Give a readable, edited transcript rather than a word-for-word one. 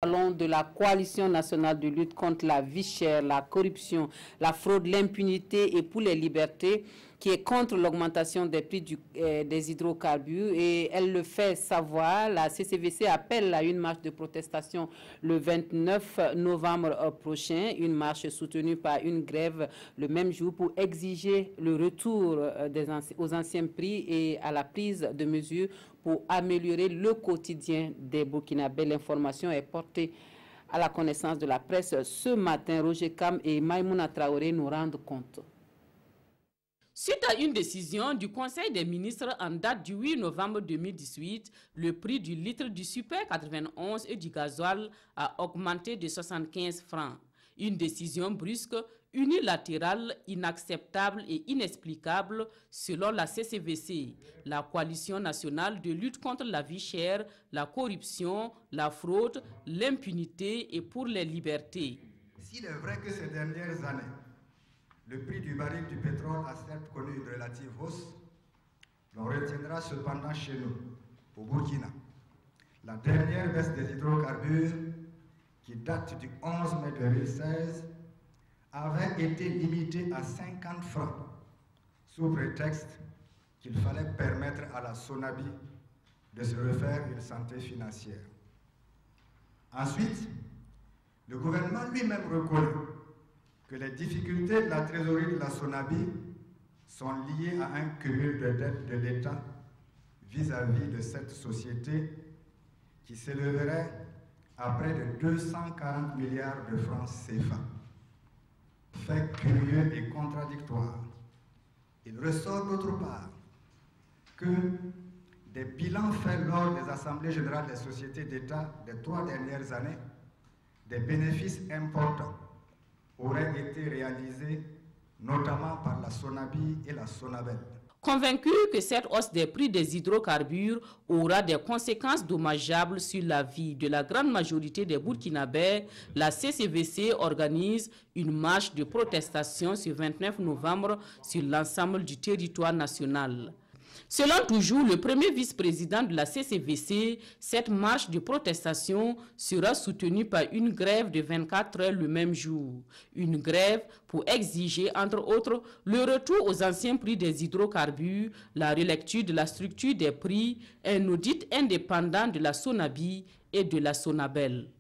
Parlons de la coalition nationale de lutte contre la vie chère, la corruption, la fraude, l'impunité et pour les libertés, qui est contre l'augmentation des prix des hydrocarbures. Et elle le fait savoir. La CCVC appelle à une marche de protestation le 29 novembre prochain, une marche soutenue par une grève le même jour pour exiger le retour aux anciens prix et à la prise de mesures pour améliorer le quotidien des Burkinabés. L'information est portée à la connaissance de la presse ce matin. Roger Kam et Maïmouna Traoré nous rendent compte. Suite à une décision du Conseil des ministres en date du 8 novembre 2018, le prix du litre du Super 91 et du gasoil a augmenté de 75 francs. Une décision brusque, unilatérale, inacceptable et inexplicable selon la CCVC, la coalition nationale de lutte contre la vie chère, la corruption, la fraude, l'impunité et pour les libertés. S'il est vrai que ces dernières années, le prix du baril du pétrole a certes connu une relative hausse, l'on retiendra cependant chez nous, au Burkina, la dernière baisse des hydrocarbures qui date du 11 mai 2016 avait été limitée à 50 francs sous prétexte qu'il fallait permettre à la Sonabi de se refaire une santé financière. Ensuite, le gouvernement lui-même reconnaît que les difficultés de la trésorerie de la Sonabi sont liées à un cumul de dettes de l'État vis-à-vis de cette société qui s'élèverait à près de 240 milliards de francs CFA. Fait curieux et contradictoire, il ressort d'autre part que des bilans faits lors des assemblées générales des sociétés d'État des 3 dernières années, des bénéfices importants auraient été réalisés notamment par la Sonabi et la Sonabel. Convaincu que cette hausse des prix des hydrocarbures aura des conséquences dommageables sur la vie de la grande majorité des Burkinabés, la CCVC organise une marche de protestation ce 29 novembre sur l'ensemble du territoire national. Selon toujours le premier vice-président de la CCVC, cette marche de protestation sera soutenue par une grève de 24 heures le même jour. Une grève pour exiger, entre autres, le retour aux anciens prix des hydrocarbures, la relecture de la structure des prix, un audit indépendant de la Sonabi et de la Sonabel.